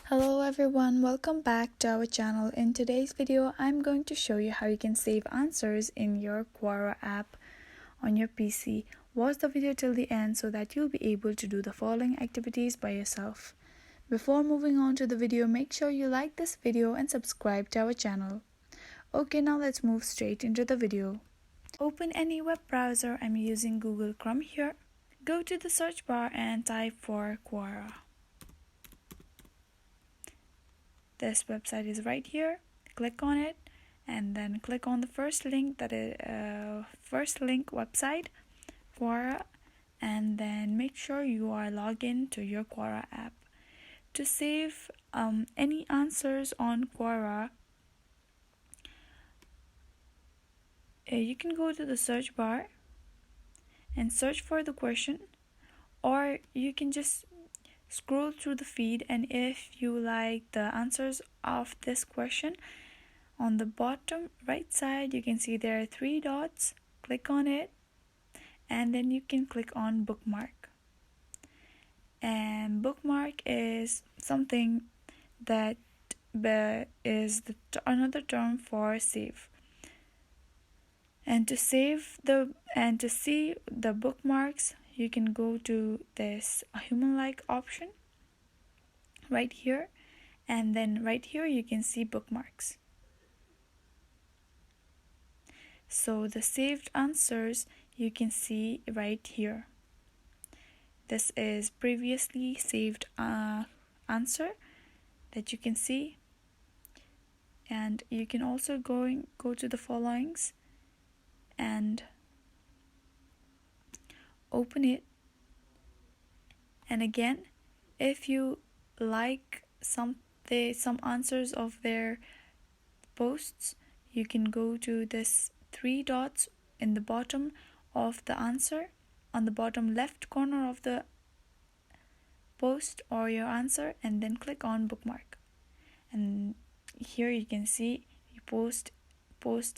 Hello everyone, welcome back to our channel. In today's video, I'm going to show you how you can save answers in your Quora app on your PC. Watch the video till the end so that you'll be able to do the following activities by yourself. Before moving on to the video, make sure you like this video and subscribe to our channel. Okay, now let's move straight into the video. Open any web browser. I'm using Google Chrome here. Go to the search bar and type for Quora. This website is right here. Click on it and then click on the first link, that is first link website, Quora, and then make sure you are logged in to your Quora app. To save any answers on Quora, you can go to the search bar and search for the question, or you can just scroll through the feed, and if you like the answers of this question, on the bottom right side you can see there are 3 dots. Click on it and then you can click on bookmark. And bookmark is something that is another term for save. And to see the bookmarks, you can go to this human-like option right here, and then right here you can see bookmarks. So the saved answers you can see right here. This is previously saved answer that you can see, and you can also go to the followings and open it. And again, if you like some answers of their posts, you can go to this 3 dots in the bottom of the answer, on the bottom left corner of the post or your answer, and then click on bookmark. And here you can see you post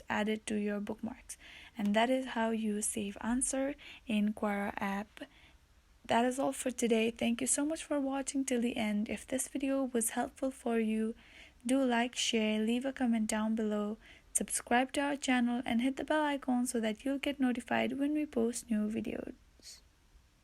added to your bookmarks. And that is how you save answer in Quora app. That is all for today. Thank you so much for watching till the end. If this video was helpful for you, do like, share, leave a comment down below, subscribe to our channel and hit the bell icon so that you'll get notified when we post new videos.